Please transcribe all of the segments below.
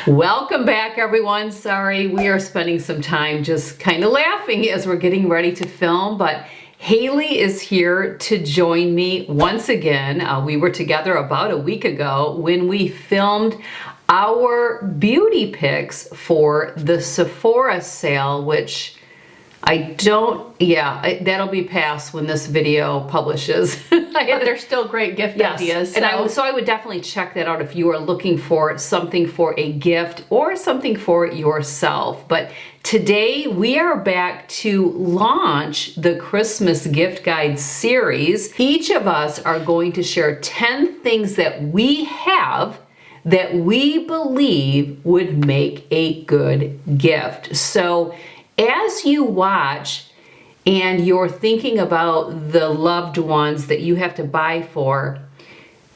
Welcome back, everyone. Sorry, we are spending some time just kind of laughing as we're getting ready to film, but Haley is here to join me once again. We were together about a week ago when we filmed our beauty picks for the Sephora sale, which that'll be past when this video publishes. But they're still great gift ideas. So I would definitely check that out if you are looking for something for a gift or something for yourself. But today we are back to launch the Christmas gift guide series. Each of us are going to share 10 things that we have that we believe would make a good gift. So as you watch and you're thinking about the loved ones that you have to buy for,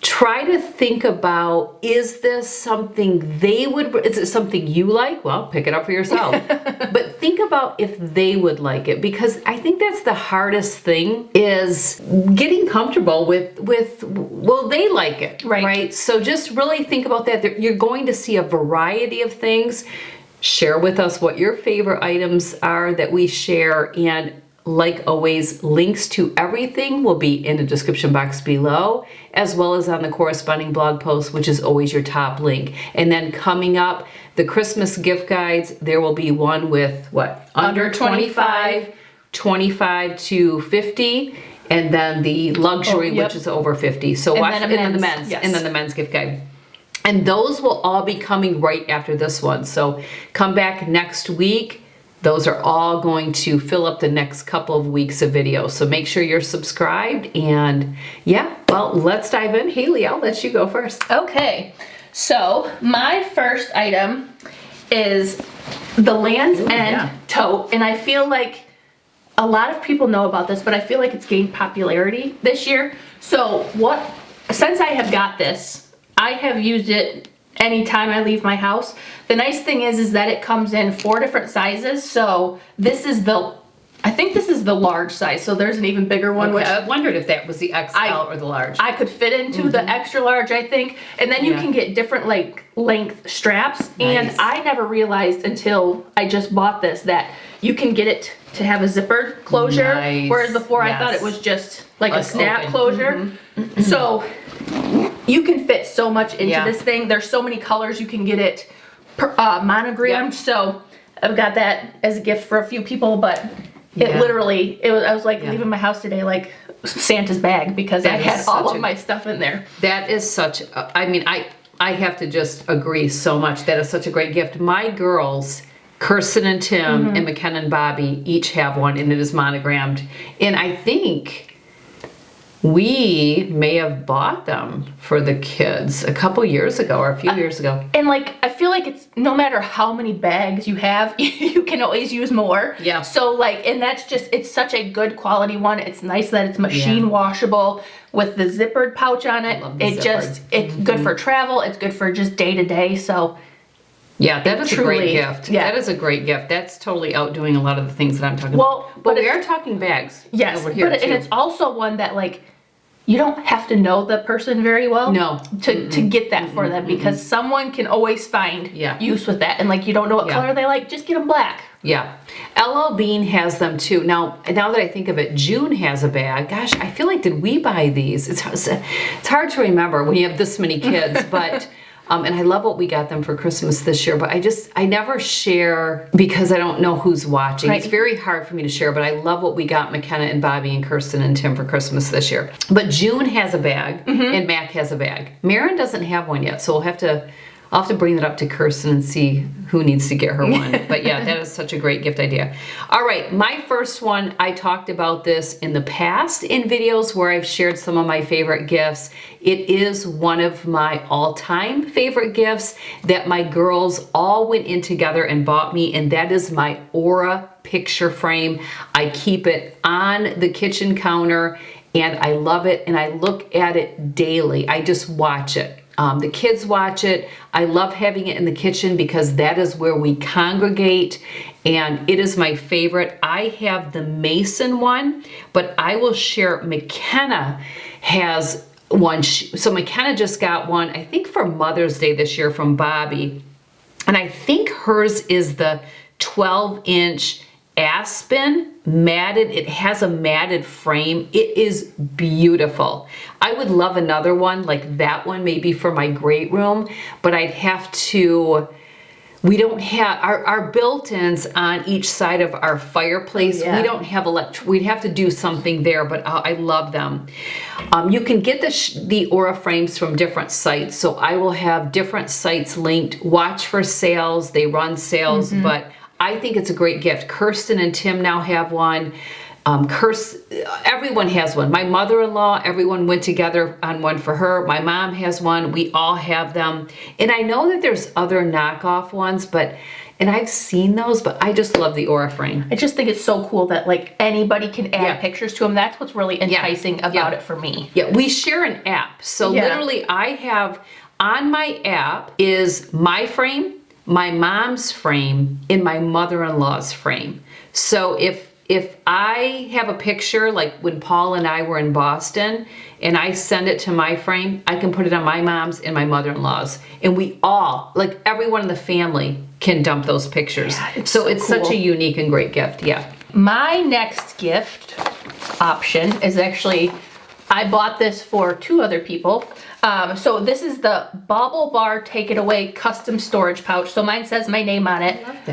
try to think about, is this something they would, is it something you like? Well, pick it up for yourself. But think about if they would like it, because I think that's the hardest thing, is getting comfortable with well, they like it, right? So just really think about that. You're going to see a variety of things. Share with us what your favorite items are that we share, and like always, links to everything will be in the description box below, as well as on the corresponding blog post, which is always your top link. And then coming up, the Christmas gift guides, there will be one with what? Under 25, 25 to 50, and then the luxury, which is over 50. So watch, and then the men's, and then the men's gift guide. And those will all be coming right after this one. So come back next week. Those are all going to fill up the next couple of weeks of videos. So make sure you're subscribed. And yeah, well, let's dive in. Haley, I'll let you go first. Okay, so my first item is the Land's End tote. And I feel like a lot of people know about this, but I feel like it's gained popularity this year. So since I have got this, I have used it anytime I leave my house. The nice thing is that it comes in 4 different sizes. So this is I think this is the large size. So there's an even bigger one. Okay. Which I wondered if that was the XL or the large. I could fit into the extra large, I think. And then you can get different length straps. Nice. And I never realized until I just bought this that you can get it to have a zippered closure. Nice. Whereas before I thought it was just like a snap open closure. So you can fit so much into this thing. There's so many colors. You can get it monogrammed. So I've got that as a gift for a few people, but it literally, I was like leaving my house today like Santa's bag, because I had all of my stuff in there. That is such, I mean, I have to just agree so much. That is such a great gift. My girls, Kirsten and Tim and McKenna and Bobby, each have one, and it is monogrammed. And I think we may have bought them for the kids a couple years ago or a few years ago. And I feel like it's no matter how many bags you have, you can always use more. Yeah. So and that's just, it's such a good quality one. It's nice that it's machine washable with the zippered pouch on it. It's good for travel. It's good for just day to day. So yeah, that is a great gift. Yeah. That is a great gift. That's totally outdoing a lot of the things that I'm talking about. But we are talking bags. Yes, over here and it's also one that you don't have to know the person very well to get that for them, because someone can always find use with that. And you don't know what color they like, just get them black. Yeah. LL Bean has them too. Now that I think of it, June has a bag. Gosh, I feel like, did we buy these? It's hard to remember when you have this many kids, but and I love what we got them for Christmas this year, but I never share because I don't know who's watching. Right. It's very hard for me to share, but I love what we got McKenna and Bobby and Kirsten and Tim for Christmas this year. But June has a bag and Mac has a bag. Marin doesn't have one yet, so I'll have to bring that up to Kirsten and see who needs to get her one. But yeah, that is such a great gift idea. All right, my first one, I talked about this in the past in videos where I've shared some of my favorite gifts. It is one of my all-time favorite gifts that my girls all went in together and bought me, and that is my Aura picture frame. I keep it on the kitchen counter, and I love it, and I look at it daily. I just watch it. The kids watch it. I love having it in the kitchen because that is where we congregate, and it is my favorite. I have the Mason one, but I will share, McKenna has one. So McKenna just got one, I think for Mother's Day this year from Bobby. And I think hers is the 12-inch aspen matted. It has a matted frame. It is beautiful. I would love another one like that one, maybe for my great room, but I'd have to, we don't have, our built-ins on each side of our fireplace, we don't have we'd have to do something there, but I love them. You can get the Aura frames from different sites, so I will have different sites linked. Watch for sales, they run sales, but I think it's a great gift. Kirsten and Tim now have one. Everyone has one. My mother-in-law, everyone went together on one for her. My mom has one. We all have them. And I know that there's other knockoff ones, and I've seen those, but I just love the Aura frame. I just think it's so cool that like anybody can add pictures to them. That's what's really enticing about it for me. Yeah, we share an app. So literally I have, on my app is my frame, my mom's frame, and my mother-in-law's frame. So if I have a picture, like when Paul and I were in Boston, and I send it to my frame, I can put it on my mom's and my mother-in-law's. And we all, like everyone in the family, can dump those pictures. Yeah, it's it's such a unique and great gift, My next gift option is actually, I bought this for 2 other people. So this is the Bobble Bar Take It Away custom storage pouch. So mine says my name on it. I love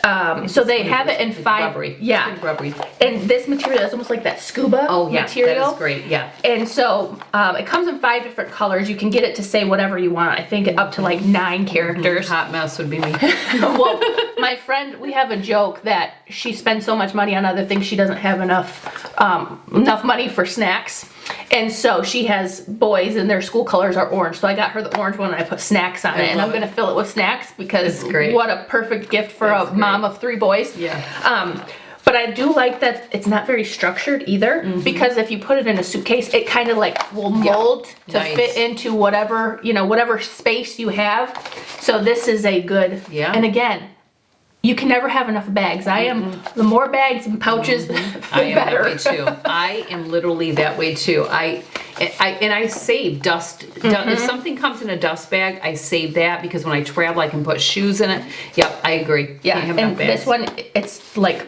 that. So they have it in 5. Rubbery. Yeah. It's rubbery. And this material is almost like that scuba material. That is great, And so it comes in 5 different colors. You can get it to say whatever you want. I think up to like 9 characters. Hot mess would be me. Well, my friend, we have a joke that she spends so much money on other things she doesn't have enough money for snacks. And so she has boys and their school colors are orange. So I got her the orange one and I put snacks on it. And I'm going to fill it with snacks because what a perfect gift for a mom of 3 boys. Yeah. But I do like that it's not very structured either, because if you put it in a suitcase, it kind of like will mold to fit into whatever, whatever space you have. So this is a good, and again, you can never have enough bags. The more bags and pouches, the better. I am that way too. I am literally that way too. I save dust. If something comes in a dust bag, I save that because when I travel, I can put shoes in it. Yep, I agree. Yeah, and this one, it's like,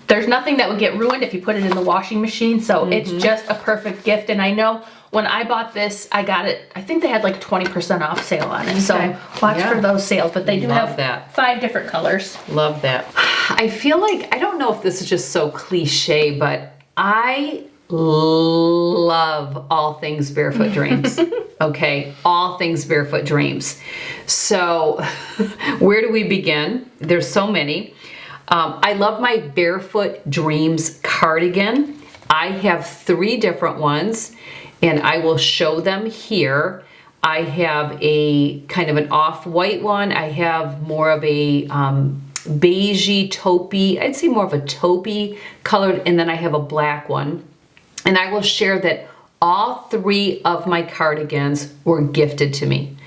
there's nothing that would get ruined if you put it in the washing machine. So it's just a perfect gift. And I know when I bought this, I got it, I think they had like 20% off sale on it. So watch for those sales, but they do have 5 different colors. Love that. I feel like, I don't know if this is just so cliche, but I love all things Barefoot Dreams. Okay, all things Barefoot Dreams. So where do we begin? There's so many. I love my Barefoot Dreams cardigan. I have 3 different ones, and I will show them here. I have a kind of an off-white one. I have more of a beigey taupey, I'd say more of a taupey colored, and then I have a black one. And I will share that all 3 of my cardigans were gifted to me.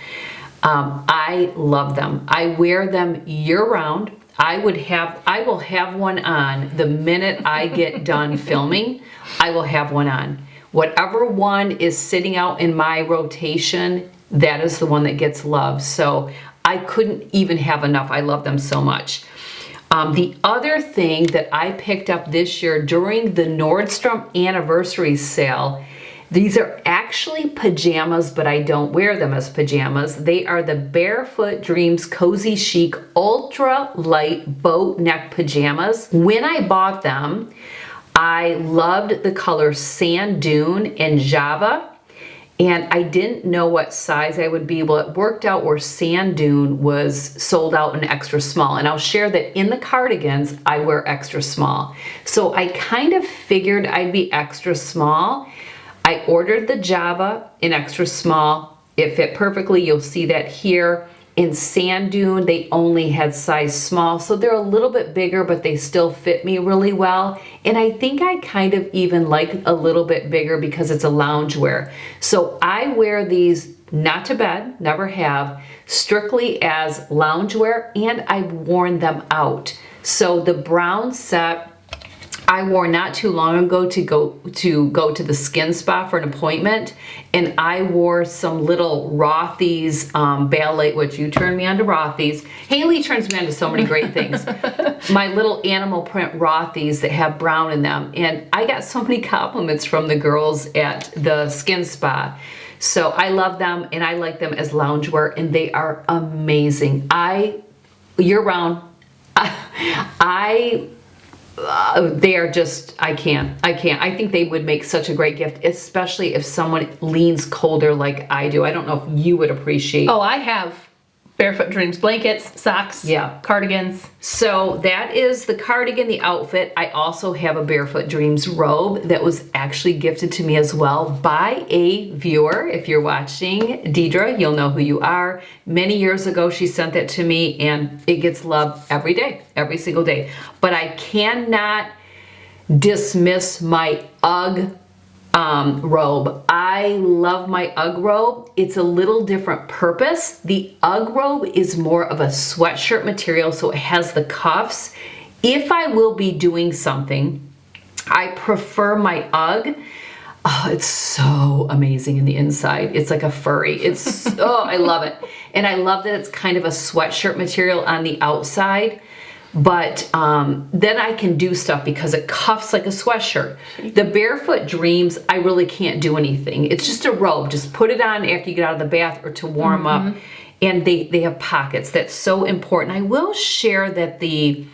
I love them. I wear them year-round. I will have one on the minute I get done filming. I will have one on. Whatever one is sitting out in my rotation, that is the one that gets loved. So I couldn't even have enough. I love them so much. The other thing that I picked up this year during the Nordstrom anniversary sale, these are actually pajamas, but I don't wear them as pajamas. They are the Barefoot Dreams Cozy Chic Ultra Light Boat Neck Pajamas. When I bought them, I loved the colors Sand Dune and Java, and I didn't know what size I would be. Well, it worked out where Sand Dune was sold out in extra small, and I'll share that in the cardigans, I wear extra small. So I kind of figured I'd be extra small. I ordered the Java in extra small. It fit perfectly. You'll see that here. In Sand Dune, they only had size small, so they're a little bit bigger, but they still fit me really well. And I think I kind of even like a little bit bigger because it's a loungewear. So I wear these not to bed, never have, strictly as loungewear, and I've worn them out. So the brown set I wore not too long ago to go to the skin spa for an appointment, and I wore some little Rothy's ballet, which you turned me on to Rothy's. Haley turns me on to so many great things. My little animal print Rothy's that have brown in them, and I got so many compliments from the girls at the skin spa. So I love them, and I like them as loungewear, and they are amazing. Year round, they are just, I can't. I think they would make such a great gift, especially if someone leans colder like I do. I don't know if you would appreciate. Oh, I have Barefoot Dreams blankets, socks, yeah, cardigans. So that is the cardigan, the outfit. I also have a Barefoot Dreams robe that was actually gifted to me as well by a viewer. If you're watching, Deidre, you'll know who you are. Many years ago, she sent that to me, and it gets love every day, every single day. But I cannot dismiss my UGG robe. I love my UGG robe. It's a little different purpose. The UGG robe is more of a sweatshirt material, so it has the cuffs. If I will be doing something, I prefer my UGG. Oh, it's so amazing in the inside. It's like a furry. It's, oh, I love it. And I love that it's kind of a sweatshirt material on the outside. But then I can do stuff because it cuffs like a sweatshirt. The Barefoot Dreams, I really can't do anything. It's just a robe. Just put it on after you get out of the bath or to warm up. And they have pockets. That's so important. I will share that the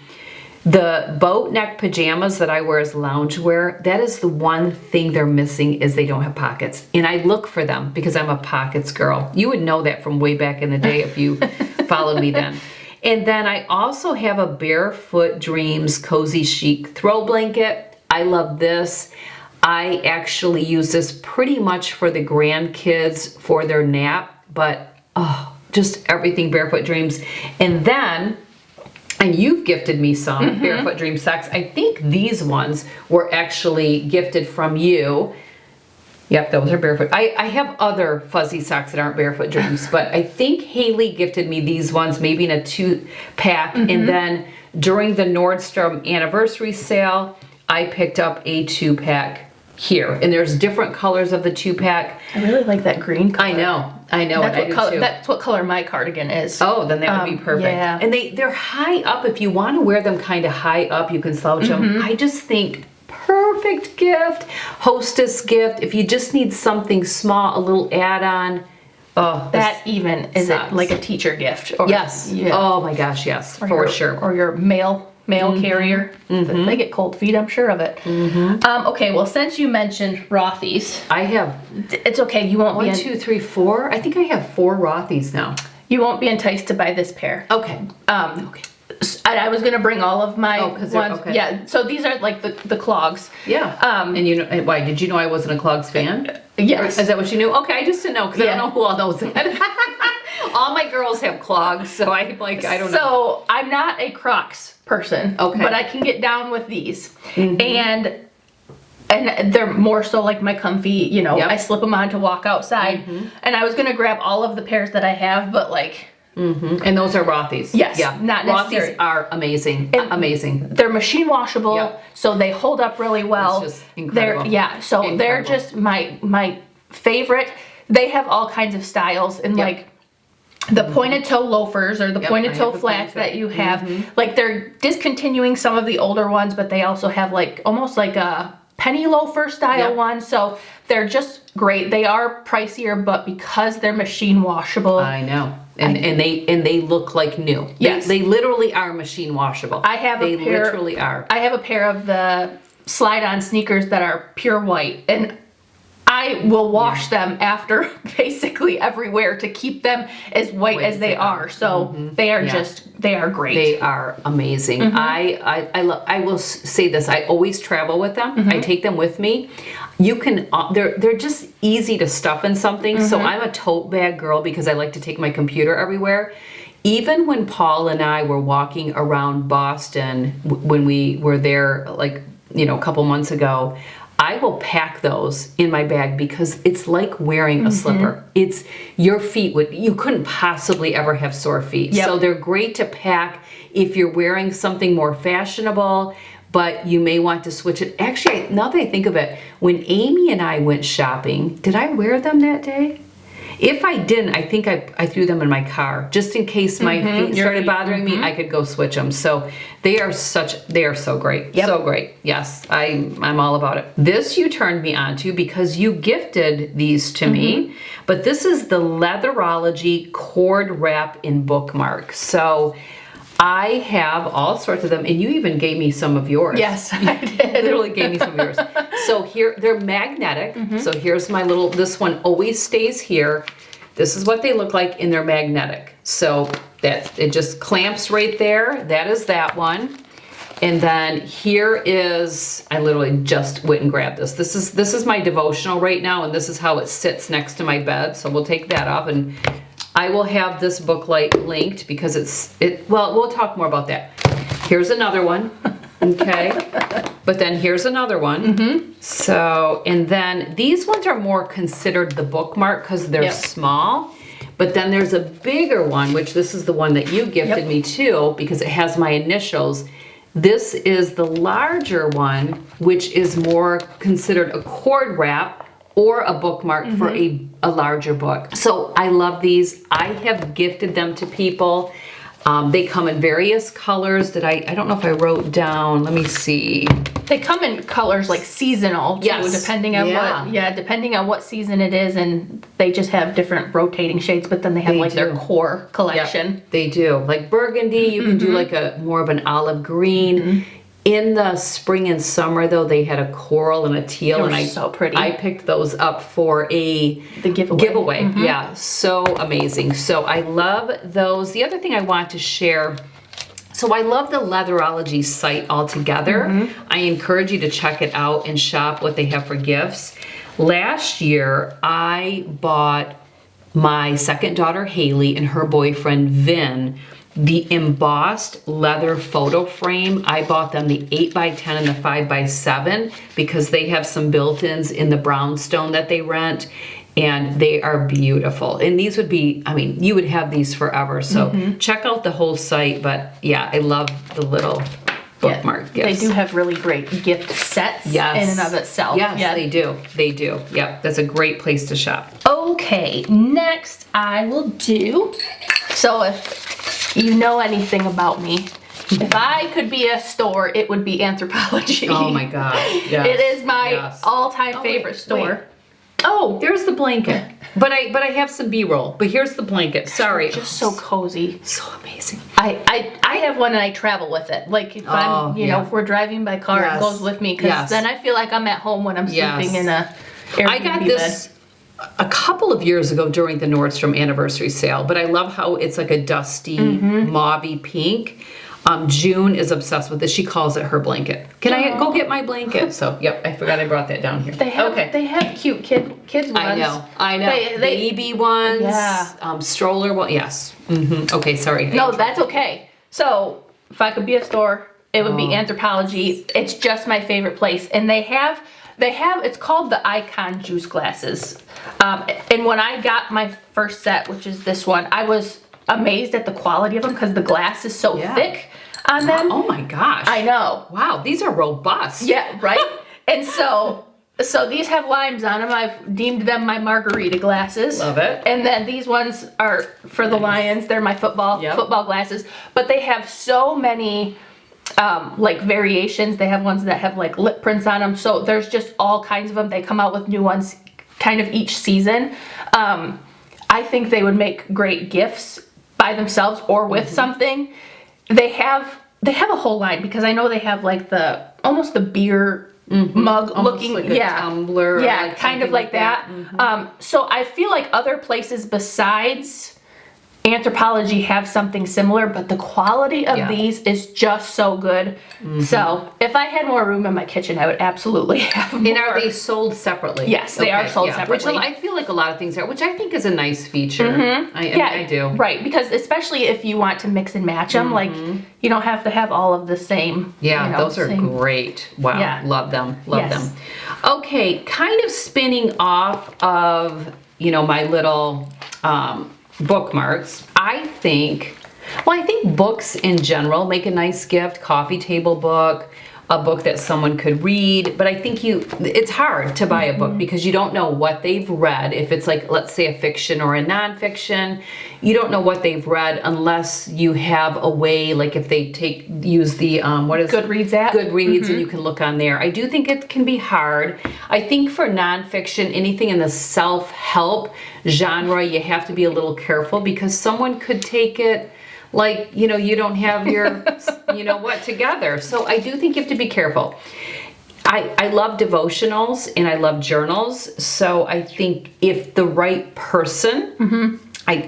boat neck pajamas that I wear as loungewear, that is the one thing they're missing, is they don't have pockets. And I look for them because I'm a pockets girl. You would know that from way back in the day if you followed me then. And then I also have a Barefoot Dreams Cozy Chic throw blanket. I love this. I actually use this pretty much for the grandkids for their nap, but oh, just everything Barefoot Dreams. And then, and you've gifted me some Barefoot Dreams socks. I think these ones were actually gifted from you. Yep, those are Barefoot. I have other fuzzy socks that aren't Barefoot Dreams, but I think Haley gifted me these ones, maybe in a 2-pack. And then during the Nordstrom anniversary sale, I picked up a 2-pack here. And there's different colors of the 2-pack. I really like that green color. I know. That's what color my cardigan is. Oh, then that would be perfect. Yeah. And they're high up. If you want to wear them kind of high up, you can slouch them. I just think perfect gift, hostess gift. If you just need something small, a little add-on. Oh, that even is it like a teacher gift? Or, yes. Yeah. Oh my gosh, yes, for sure. Or your mail carrier. They get cold feet, I'm sure of it. Okay, well, since you mentioned Rothy's, I have. It's okay. You won't 1, 2, 3, 4. I think I have 4 Rothy's now. You won't be enticed to buy this pair. Okay. Okay. I was gonna bring all of my ones. Okay. Yeah, so these are like the clogs. Yeah. And you know why? Did you know I wasn't a clogs fan? Yes. Or is that what you knew? Okay, I just didn't know because I don't know who all knows that. All my girls have clogs, so I don't know. So I'm not a Crocs person. Okay. But I can get down with these, and they're more so like my comfy. I slip them on to walk outside, and I was gonna grab all of the pairs that I have, but like. And those are Rothy's. Yes, yeah. not necessary. Rothy's are amazing. Amazing. They're machine washable, so they hold up really well. It's just incredible. They're just my favorite. They have all kinds of styles, and like the pointed toe loafers or the pointed toe flats that you have. Like they're discontinuing some of the older ones, but they also have like almost like a penny loafer style one. So they're just great. They are pricier, but because they're machine washable, I know. And they look like new. Yes. They literally are machine washable. They literally are. I have a pair of the slide-on sneakers that are pure white, and I will wash them after basically everywhere to keep them as white as they are. So they are they are great. They are amazing. I will say this. I always travel with them. I take them with me. You can, they're just easy to stuff in something. So I'm a tote bag girl because I like to take my computer everywhere. Even when Paul and I were walking around Boston when we were there, like, a couple months ago, I will pack those in my bag because it's like wearing a slipper. It's your feet you couldn't possibly ever have sore feet. So they're great to pack if you're wearing something more fashionable. but you may want to switch it. Actually, now that I think of it, when Amy and I went shopping, did I wear them that day? If I didn't, I think I threw them in my car just in case my feet started bothering me. I could go switch them. So they are so great. Yep. So great. Yes, I'm all about it. This you turned me on to because you gifted these to me. But this is the Leatherology cord wrap in bookmark. So I have all sorts of them, and you even gave me some of yours. Yes, I did. Literally gave me some of yours. So here, they're magnetic. So here's my little, this one always stays here. This is what they look like, and they're magnetic. So that it just clamps right there. That is that one. And then here is, I literally just went and grabbed this. This is my devotional right now, and this is how it sits next to my bed. So we'll take that off, and I will have this book linked because well, we'll talk more about that. Here's another one, okay? But then here's another one. So, and then these ones are more considered the bookmark because they're small. But then there's a bigger one, which this is the one that you gifted me too because it has my initials. This is the larger one, which is more considered a cord wrap or a bookmark for a larger book. So I love these. I have gifted them to people. They come in various colors that I don't know if I wrote down. Let me see. They come in colors like seasonal too, depending on depending on what season it is, and they just have different rotating shades, but then they have their core collection. Yep, they do. Like burgundy, you can do like a more of an olive green. In the spring and summer, though, they had a coral and a teal, and so pretty. I picked those up for the giveaway. Yeah, so amazing. So I love those. The other thing I want to share. So I love the Leatherology site altogether. I encourage you to check it out and shop what they have for gifts. Last year, I bought my second daughter Haley and her boyfriend Vin the embossed leather photo frame. I bought them the 8x10 and the 5x7 because they have some built-ins in the brownstone that they rent, and they are beautiful. And these would be, I mean, you would have these forever. So check out the whole site. But yeah, I love the little bookmark gifts. They do have really great gift sets in and of itself. Yes, they do. They do. Yep, that's a great place to shop. Okay, next I will do, so if you know anything about me, if I could be a store, it would be Anthropologie. Oh my God, yes. It is my all-time favorite store. Wait. Oh, there's the blanket. But I have some B-roll. But here's the blanket. Sorry. Just so cozy. So amazing. I have one and I travel with it. Like if I'm, if we're driving by car, it goes with me because then I feel like I'm at home when I'm sleeping in a Airbnb I got this a couple of years ago during the Nordstrom anniversary sale, but I love how it's like a dusty mauvey pink. June is obsessed with this. She calls it her blanket. Can I go get my blanket? So, yep, I forgot I brought that down here. They have cute kids ones. I know. Baby ones. Yeah. Stroller one. Yes. Okay, sorry. No, that's okay. So, if I could be a store, it would be Anthropologie. It's just my favorite place, and they have. It's called the Icon juice glasses. And when I got my first set, which is this one, I was amazed at the quality of them because the glass is so thick on them. Oh my gosh. I know. Wow, these are robust. Yeah, right? And so these have limes on them. I've deemed them my margarita glasses. Love it. And then these ones are for the Lions. They're my football glasses. But they have so many like variations. They have ones that have like lip prints on them. So there's just all kinds of them. They come out with new ones kind of each season. I think they would make great gifts by themselves or with something. They have a whole line because I know they have like almost the beer mug almost looking like a tumbler. Yeah, like kind of like that. So I feel like other places besides Anthropologie have something similar, but the quality of these is just so good. So if I had more room in my kitchen, I would absolutely have more. And are they sold separately? Yes, they are sold separately. Which I feel like a lot of things are, which I think is a nice feature. I do. Right, because especially if you want to mix and match them, like you don't have to have all of the same. Yeah, those are great. Wow, love them, love them. Okay, kind of spinning off of, my little bookmarks. I think books in general make a nice gift. Coffee table book, a book that someone could read, but I think it's hard to buy a book because you don't know what they've read. If it's like, let's say, a fiction or a nonfiction, you don't know what they've read unless you have a way, like if they use the Goodreads app. Goodreads, and you can look on there. I do think it can be hard. I think for nonfiction, anything in the self-help genre, you have to be a little careful because someone could take it like, you don't have your, together. So I do think you have to be careful. I love devotionals and I love journals. So I think if the right person,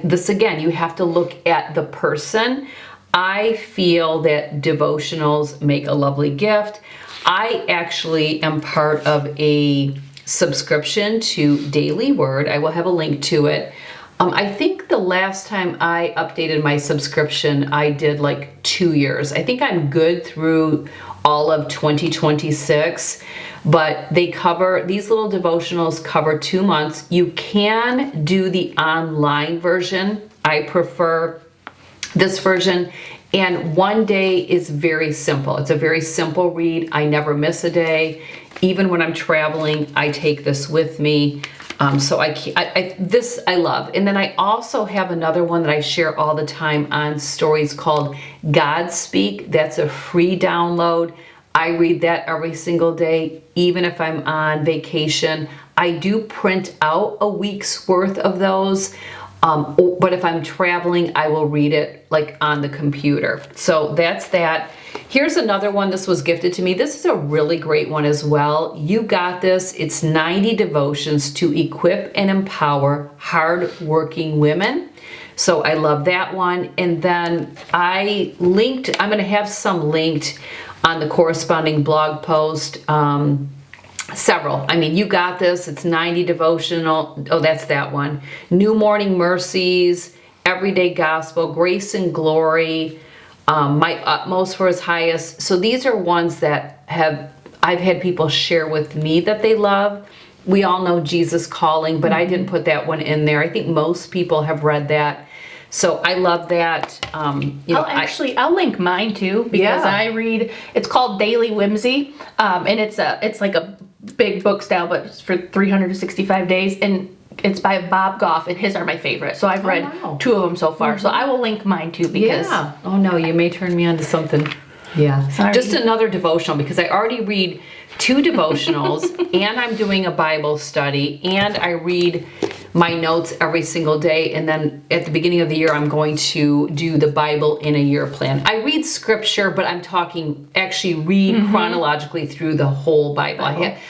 this again, you have to look at the person. I feel that devotionals make a lovely gift. I actually am part of a subscription to Daily Word. I will have a link to it. I think the last time I updated my subscription, I did like 2 years. I think I'm good through all of 2026, but these little devotionals cover 2 months. You can do the online version. I prefer this version. And one day is very simple. It's a very simple read. I never miss a day. Even when I'm traveling, I take this with me. So this I love. And then I also have another one that I share all the time on stories called God Speak. That's a free download. I read that every single day, even if I'm on vacation. I do print out a week's worth of those. But if I'm traveling, I will read it like on the computer. So that's that. Here's another one. This was gifted to me. This is a really great one as well. You got this. It's 90 devotions to equip and empower hardworking women. So I love that one. And then I'm going to have some linked on the corresponding blog post. Several. I mean, you got this. It's 90 devotional. Oh, that's that one. New Morning Mercies, Everyday Gospel, Grace and Glory, My Utmost for His Highest. So these are ones that I've had people share with me that they love. We all know Jesus Calling, but I didn't put that one in there. I think most people have read that. So I love that. I'll link mine too because I read. It's called Daily Whimsy, and it's like a big book style, but it's for 365 days, and it's by Bob Goff, and his are my favorite. So I've read 2 of them so far. So I will link mine too because. Yeah. Oh no, you may turn me on to something. Yeah. Sorry. Just another devotional because I already read 2 devotionals and I'm doing a Bible study and I read my notes every single day, and then at the beginning of the year I'm going to do the Bible in a year plan. I read scripture, but I'm talking actually read chronologically through the whole Bible.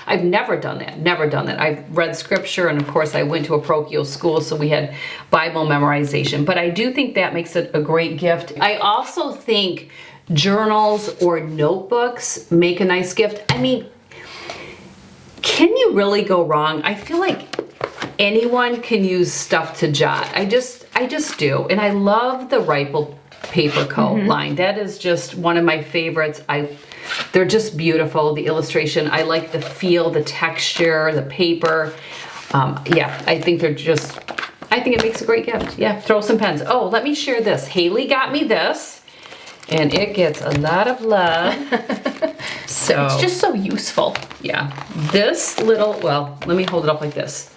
I've never done that. I've read scripture, and of course I went to a parochial school, so we had Bible memorization, but I do think that makes it a great gift. I also think journals or notebooks make a nice gift. I mean, can you really go wrong? I feel like anyone can use stuff to jot. I just do. And I love the Ripple Paper Co. line. That is just one of my favorites. They're just beautiful. The illustration, I like the feel, the texture, the paper. I think it makes a great gift. Yeah, throw some pens. Oh, let me share this. Haley got me this, and it gets a lot of love. So it's just so useful. Yeah. This little, let me hold it up like this.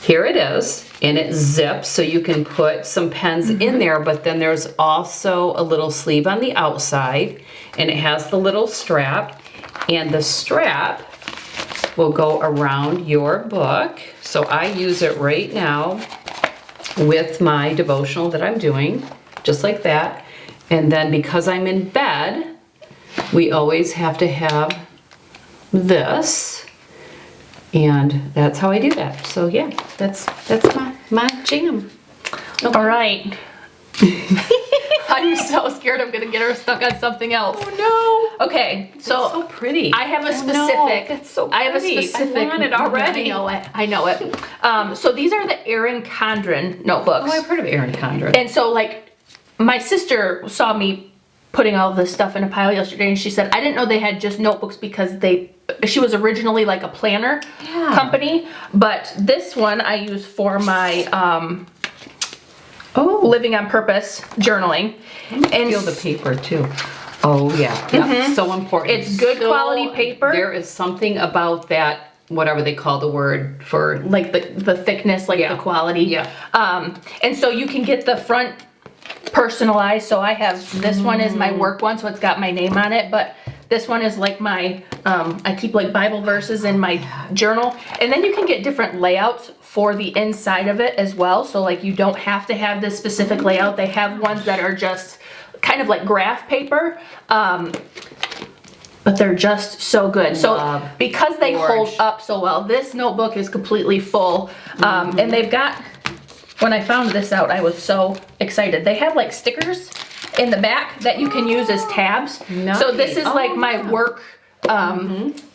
Here it is, and it zips, so you can put some pens in there, but then there's also a little sleeve on the outside, and it has the little strap, and the strap will go around your book. So I use it right now with my devotional that I'm doing, just like that. And then because I'm in bed, we always have to have this. And that's how I do that. So yeah, that's my jam. Okay. All right. I'm so scared I'm gonna get her stuck on something else. Oh no. Okay, so pretty. I have a specific. That's so I have a pretty. specific. I want it already. I know it. So these are the Erin Condren notebooks. Oh, I've heard of Erin Condren. And so my sister saw me putting all this stuff in a pile yesterday, and she said, I didn't know they had just notebooks because she was originally like a planner company, but this one I use for my living on purpose journaling. And feel the paper too. Oh yeah, so important. It's good quality paper. There is something about that, whatever they call the word for, like the thickness, like the quality. Yeah. And so you can get the front personalized. So I have, this one is my work one, so it's got my name on it, but this one is like my, I keep like Bible verses in my journal. And then you can get different layouts for the inside of it as well. So like you don't have to have this specific layout. They have ones that are just kind of like graph paper. But they're just so good. So because they hold up so well, this notebook is completely full. And they've got, when I found this out, I was so excited. They have like stickers in the back that you can use as tabs. Nice. So this is like my work,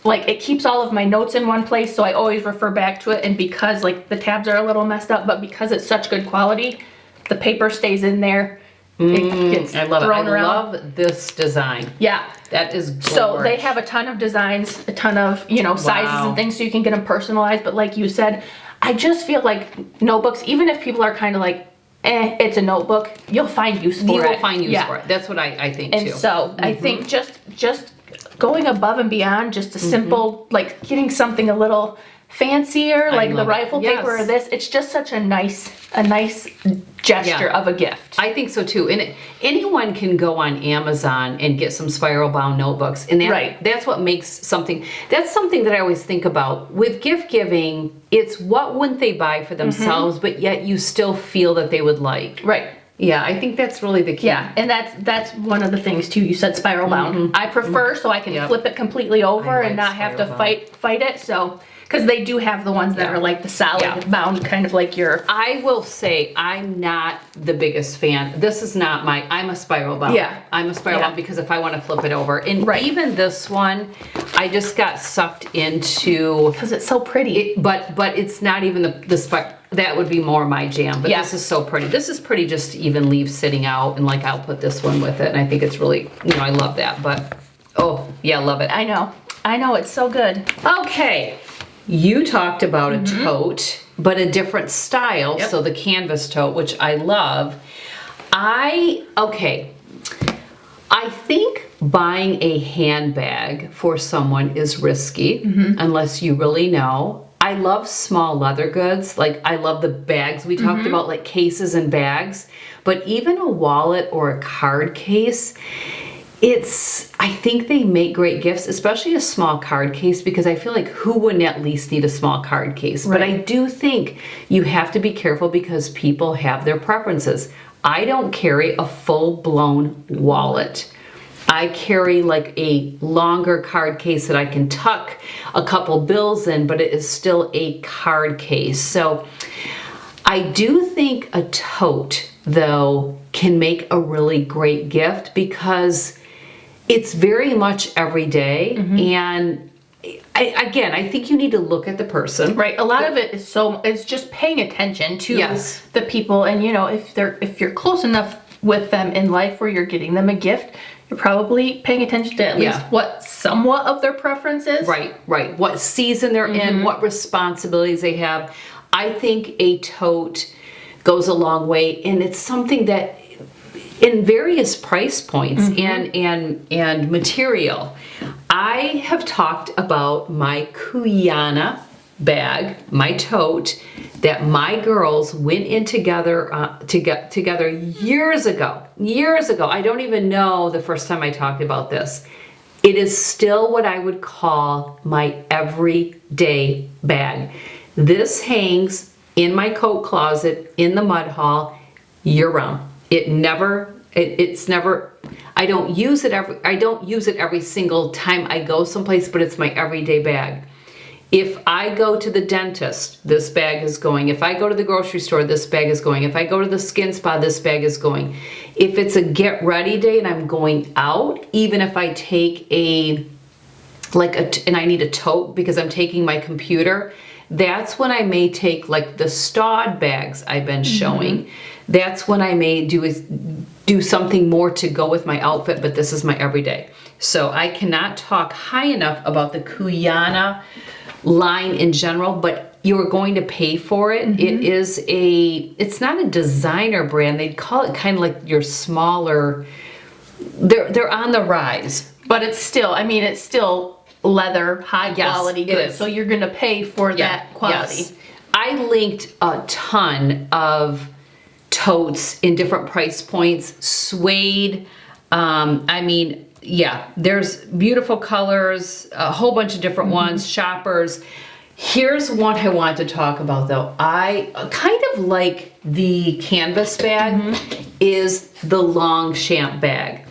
like it keeps all of my notes in one place, so I always refer back to it. And because like the tabs are a little messed up, but because it's such good quality, the paper stays in there. It gets I love thrown it. I around. love this design. Yeah. That is gorgeous. So they have a ton of designs, a ton of, sizes and things, so you can get them personalized. But like you said, I just feel like notebooks, even if people are kind of like, it's a notebook, you'll find use for it. You will find use for it. That's what I think too. And so I think just going above and beyond just a simple, like getting something a little fancier, like the rifle paper or this, it's just such a nice gesture of a gift. I think so too. And anyone can go on Amazon and get some spiral bound notebooks. And that's what makes something, that's something that I always think about. With gift giving, it's what wouldn't they buy for themselves, but yet you still feel that they would like. Right. Yeah, I think that's really the key. Yeah, and that's one of the things too. You said spiral bound. I prefer so I can flip it completely over and not have to fight it. So, because they do have the ones that are like the solid bound, kind of like your. I will say I'm not the biggest fan. This is not my. I'm a spiral bound. Yeah, I'm a spiral bound because if I want to flip it over, and even this one, I just got sucked into because it's so pretty. But it's not even the spiral. That would be more my jam, but this is so pretty. This is pretty just to even leave sitting out, and like I'll put this one with it, and I think it's really, I love that, but oh, yeah, love it. I know, it's so good. Okay, you talked about a tote, but a different style, so the canvas tote, which I love. I think buying a handbag for someone is risky, unless you really know. I love small leather goods. Like I love the bags we talked about, like cases and bags, but even a wallet or a card case, I think they make great gifts, especially a small card case, because I feel like who wouldn't at least need a small card case? But I do think you have to be careful because people have their preferences. I don't carry a full-blown wallet. I carry like a longer card case that I can tuck a couple bills in, but it is still a card case. So I do think a tote, though, can make a really great gift because it's very much every day. And I think you need to look at the person. Right. A lot of it is it's just paying attention to the people. And, if you're close enough with them in life where you're getting them a gift, you're probably paying attention to at least what somewhat of their preference is. Right. What season they're in, what responsibilities they have. I think a tote goes a long way, and it's something that in various price points and material. I have talked about my Kuyana bag, my tote, that my girls went in together years ago. I don't even know the first time I talked about this. It is still what I would call my everyday bag. This hangs in my coat closet in the mud hall year round. It's never, I don't use it every single time I go someplace, but it's my everyday bag. If I go to the dentist, this bag is going. If I go to the grocery store, this bag is going. If I go to the skin spa, this bag is going. If it's a get ready day and I'm going out, even if I take and I need a tote because I'm taking my computer, that's when I may take like the Stod bags I've been showing. That's when I may do something more to go with my outfit, but this is my everyday. So I cannot talk high enough about the Kuyana line in general, but you're going to pay for it. It's not a designer brand. They'd call it kind of like your smaller they're on the rise. But it's still, I mean, it's still leather, high Yes, quality it goods. is. So you're gonna pay for that quality. Yes. I linked a ton of totes in different price points, suede. I mean, yeah, there's beautiful colors, a whole bunch of different ones, shoppers. Here's one I want to talk about though. I kind of like the canvas bag is the Longchamp bag.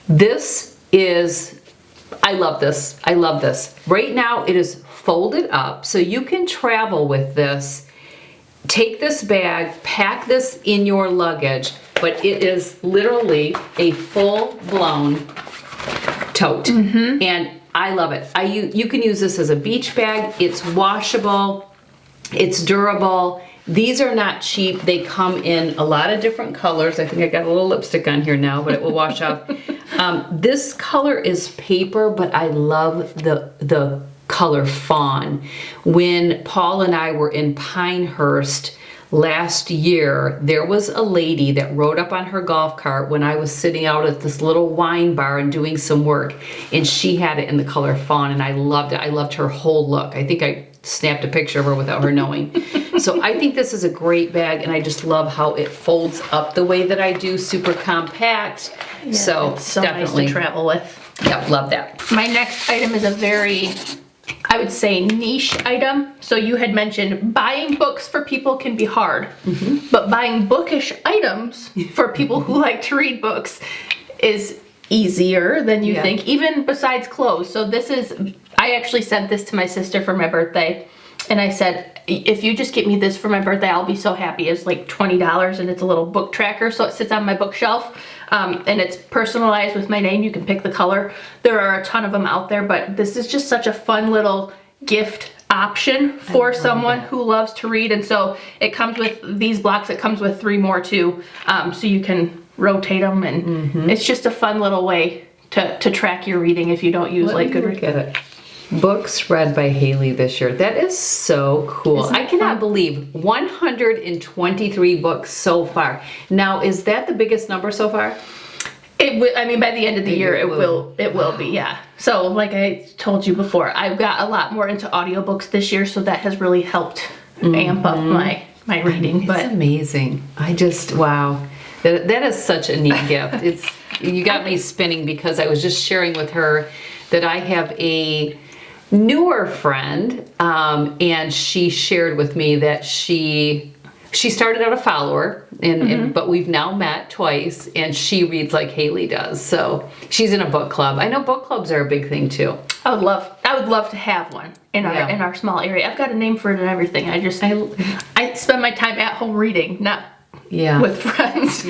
This is, I love this. I love this. Right now it is folded up so you can travel with this. Take this bag, pack this in your luggage, but it is literally a full-blown tote. And I love it. You can use this as a beach bag. It's washable. It's durable. These are not cheap. They come in a lot of different colors. I think I got a little lipstick on here now, but it will wash off. This color is paper, but I love the color fawn. When Paul and I were in Pinehurst last year, there was a lady that rode up on her golf cart when I was sitting out at this little wine bar and doing some work, and she had it in the color fawn, and I loved it. I loved her whole look. I think I snapped a picture of her without her knowing. So I think this is a great bag, and I just love how it folds up the way that I do, super compact. Yeah, so it's so definitely nice to travel with. Yep, love that. My next item is a very, I would say, niche item. So you had mentioned buying books for people can be hard, but buying bookish items for people who like to read books is easier than you think, even besides clothes. So this is, I actually sent this to my sister for my birthday, and I said, if you just get me this for my birthday, I'll be so happy. It's like $20, and it's a little book tracker, so it sits on my bookshelf, and it's personalized with my name. You can pick the color. There are a ton of them out there, but this is just such a fun little gift option for someone who loves to read. And so it comes with these blocks. It comes with 3 more too, so you can rotate them, and it's just a fun little way to track your reading if you don't use like Goodreads. Look at it. Books read by Haley this year. That is so cool. I cannot believe 123 books so far. Now, is that the biggest number so far? It will. I mean, by the end of the year, it will be. Yeah. So, like I told you before, I've got a lot more into audiobooks this year, so that has really helped amp up my reading. It's amazing. I just wow. That is such a neat gift. You got me spinning because I was just sharing with her that I have a newer friend, and she shared with me that she started out a follower, and but we've now met twice, and she reads like Haley does. So she's in a book club. I know book clubs are a big thing too. I would love to have one in our small area. I've got a name for it and everything. I spend my time at home reading, not with friends.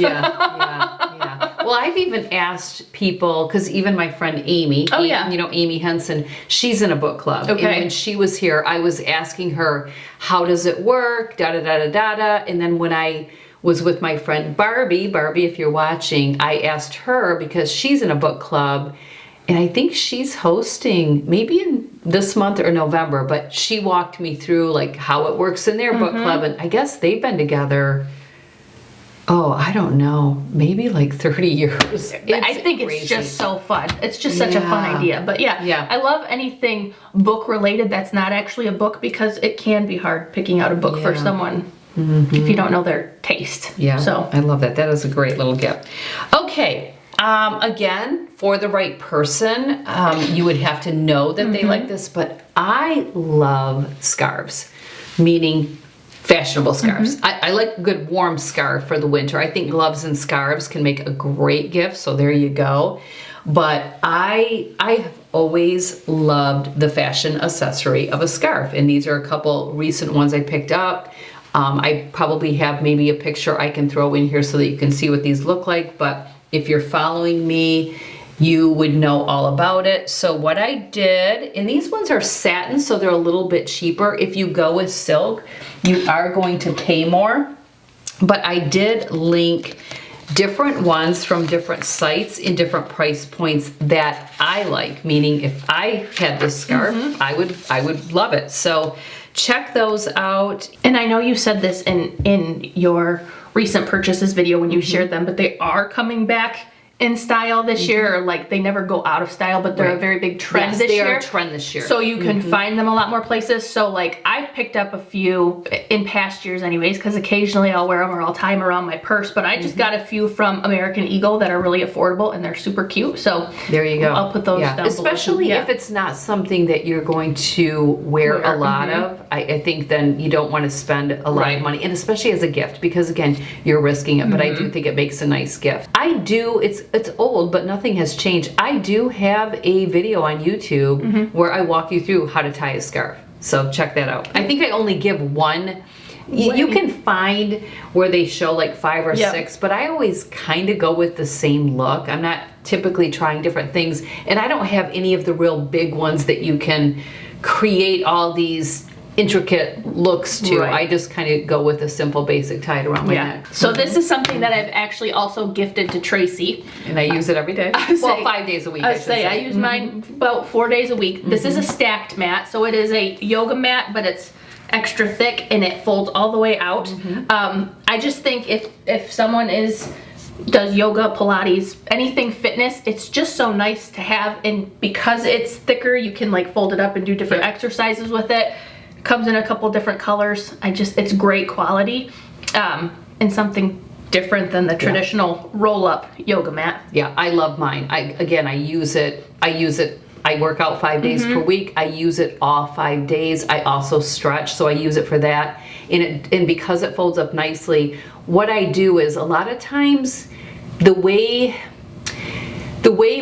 Well, I've even asked people, because even my friend Amy, Amy Henson, she's in a book club. Okay. And when she was here, I was asking her, how does it work? Da-da-da-da-da-da. And then when I was with my friend Barbie, if you're watching, I asked her because she's in a book club, and I think she's hosting maybe in this month or November, but she walked me through like how it works in their book club, and I guess they've been together, I don't know, maybe like 30 years. I think it's just so fun. It's just such a fun idea. But I love anything book related that's not actually a book, because it can be hard picking out a book for someone if you don't know their taste. So I love that. That is a great little gift. Okay. Again, for the right person, you would have to know that they like this, but I love scarves, meaning fashionable scarves. I like a good warm scarf for the winter. I think gloves and scarves can make a great gift, so there you go. But I have always loved the fashion accessory of a scarf, and these are a couple recent ones I picked up. I probably have maybe a picture I can throw in here so that you can see what these look like, but if you're following me, you would know all about it. So what I did, and these ones are satin, so they're a little bit cheaper. If you go with silk, you are going to pay more. But I did link different ones from different sites in different price points that I like, meaning if I had this scarf, I would love it. So check those out. And I know you said this in your recent purchases video when you shared them, but they are coming back in style this year, or like they never go out of style, but they're a very big trend this year. They are a trend this year. So you can find them a lot more places. So like I've picked up a few in past years anyways, because occasionally I'll wear them or I'll tie them around my purse, but I just got a few from American Eagle that are really affordable and they're super cute. So there you go. I'll put those down below. Especially if it's not something that you're going to wear a lot of. I think then you don't want to spend a lot of money, and especially as a gift, because again, you're risking it, but I do think it makes a nice gift. It's old, but nothing has changed. I do have a video on YouTube where I walk you through how to tie a scarf. So check that out. I think I only give one. You can find where they show like 5 or 6, but I always kind of go with the same look. I'm not typically trying different things, and I don't have any of the real big ones that you can create all these intricate looks to. I just kind of go with a simple basic tied around my neck. So this is something that I've actually also gifted to Tracy. And I use it every day. Well, 5 days a week, I should say. I use mine about 4 days a week. This is a stacked mat. So it is a yoga mat, but it's extra thick and it folds all the way out. I just think if someone does yoga, Pilates, anything fitness, it's just so nice to have. And because it's thicker, you can like fold it up and do different exercises with it. Comes in a couple different colors. It's great quality, and something different than the traditional roll-up yoga mat. Yeah, I love mine. I use it. I work out 5 days per week. I use it all 5 days. I also stretch, so I use it for that. And because it folds up nicely, what I do is a lot of times the way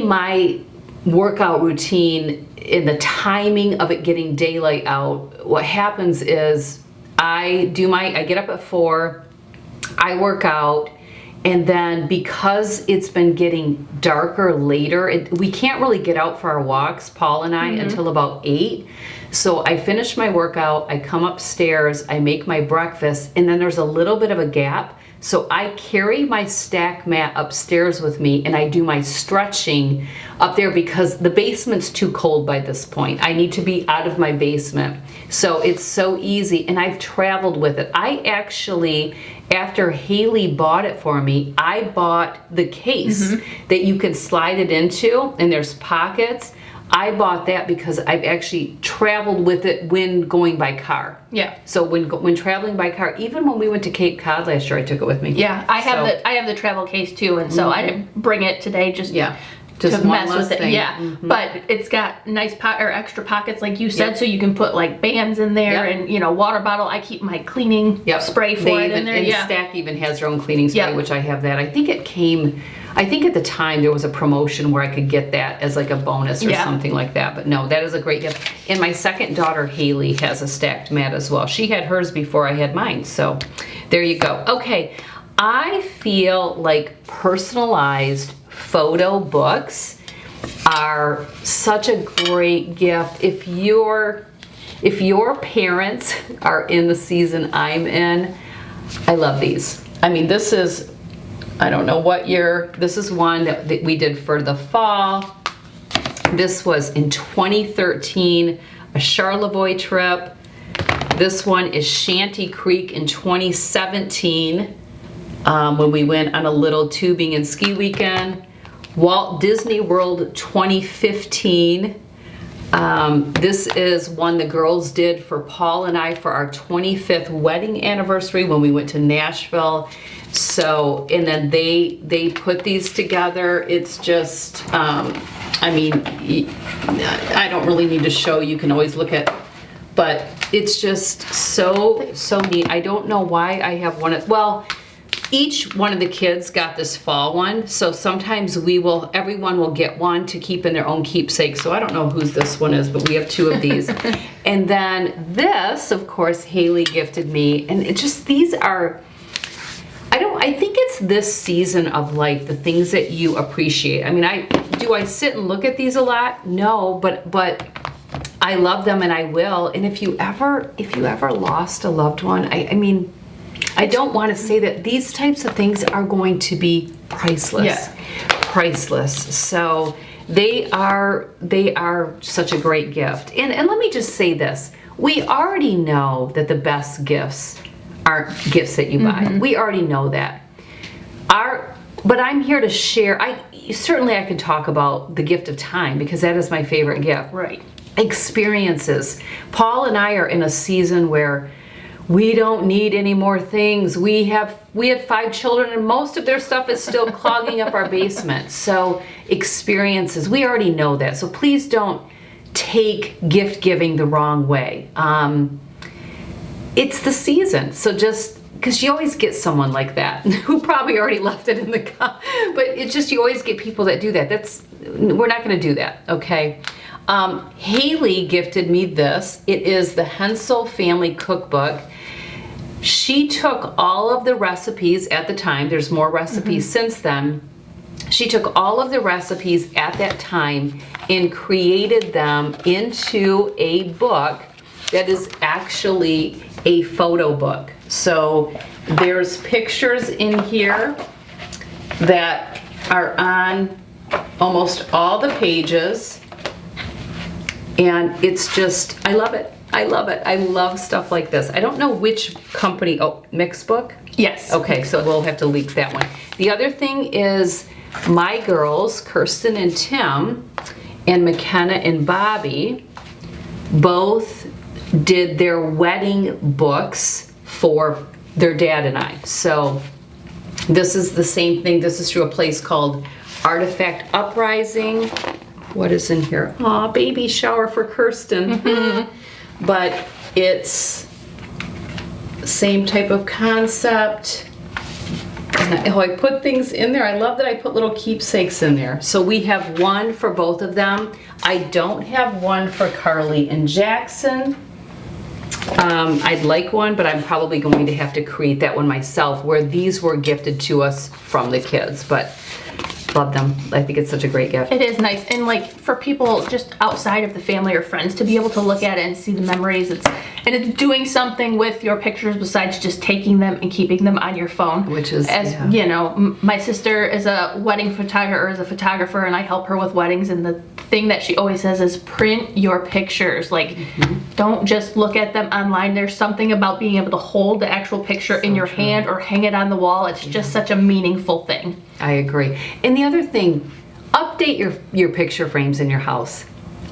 my workout routine in the timing of it getting daylight out, what happens is I get up at 4, I work out, and then because it's been getting darker later, we can't really get out for our walks, Paul and I, until about 8. So I finish my workout, I come upstairs, I make my breakfast, and then there's a little bit of a gap. So I carry my stack mat upstairs with me and I do my stretching up there because the basement's too cold by this point. I need to be out of my basement. So it's so easy, and I've traveled with it. I actually, after Haley bought it for me, I bought the case that you can slide it into and there's pockets. I bought that because I've actually traveled with it when going by car. Yeah. So when traveling by car, even when we went to Cape Cod last year, I took it with me. Yeah, I have the travel case too, and so I didn't bring it today just to mess with it. Yeah, but it's got nice extra pockets, like you said, so you can put like bands in there and water bottle. I keep my cleaning spray for it in there. And Stack even has their own cleaning spray, which I have that. I think at the time there was a promotion where I could get that as like a bonus or something like that. But no, that is a great gift. And my second daughter, Haley, has a stacked mat as well. She had hers before I had mine. So there you go. Okay, I feel like personalized photo books are such a great gift. If your parents are in the season I'm in, I love these. I mean, this is, I don't know what year, this is one that we did for the fall. This was in 2013, a Charlevoix trip. This one is Shanty Creek in 2017, when we went on a little tubing and ski weekend. Walt Disney World 2015. This is one the girls did for Paul and I for our 25th wedding anniversary when we went to Nashville. So, and then they put these together. It's just, I mean, I don't really need to show, you can always look at, but it's just so neat. I don't know why I have one well, each one of the kids got this fall one, so sometimes everyone will get one to keep in their own keepsake. So I don't know whose this one is, but we have 2 of these. And then this, of course, Haley gifted me, and these are, I think it's this season of life, the things that you appreciate. I mean, I sit and look at these a lot? No, but I love them and I will. And if you ever lost a loved one, I mean, I don't want to say that these types of things are going to be priceless. Yeah. Priceless. So they are such a great gift. And let me just say this. We already know that the best gifts aren't gifts that you buy. We already know that. But I'm here to share. certainly I could talk about the gift of time because that is my favorite gift. Right. Experiences. Paul and I are in a season where we don't need any more things. We had 5 children and most of their stuff is still clogging up our basement. So experiences, we already know that. So please don't take gift giving the wrong way. It's the season. So just, because you always get someone like that who probably already left it in the cup, but it's just, you always get people that do that. We're not going to do that, okay? Haley gifted me this. It is the Hensel Family Cookbook. She took all of the recipes at the time, there's more recipes since then. She took all of the recipes at that time and created them into a book that is actually a photo book. So there's pictures in here that are on almost all the pages. And it's just, I love it. I love it. I love stuff like this. I don't know which company, Mixbook? Yes. Okay, so we'll have to leak that one. The other thing is my girls, Kirsten and Tim, and McKenna and Bobby, both did their wedding books for their dad and I. So this is the same thing. This is through a place called Artifact Uprising. What is in here? Aw, baby shower for Kirsten. But it's same type of concept. And I put things in there. I love that I put little keepsakes in there. So we have one for both of them. I don't have one for Carly and Jackson. I'd like one, but I'm probably going to have to create that one myself, where these were gifted to us from the kids. But love them. I think it's such a great gift. It is nice, and like for people just outside of the family or friends to be able to look at it and see the memories. It's doing something with your pictures besides just taking them and keeping them on your phone. Which is, you know, my sister is a wedding photographer, and I help her with weddings. And the thing that she always says is print your pictures. Like, don't just look at them online. There's something about being able to hold the actual picture in your hand or hang it on the wall. It's just such a meaningful thing. I agree. And the other thing, update your picture frames in your house.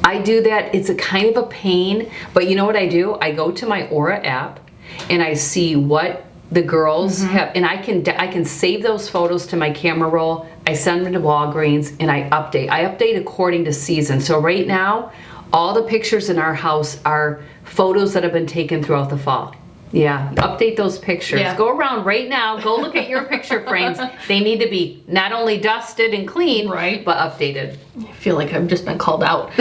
I do that. It's a kind of a pain, but you know what I do? I go to my Aura app and I see what the girls have, and I can save those photos to my camera roll. I send them to Walgreens and I update. I update according to season. So right now, all the pictures in our house are photos that have been taken throughout the fall. Yeah, update those pictures. Yeah. Go around right now, go look at your picture frames. They need to be not only dusted and clean, right, but updated. I feel like I've just been called out.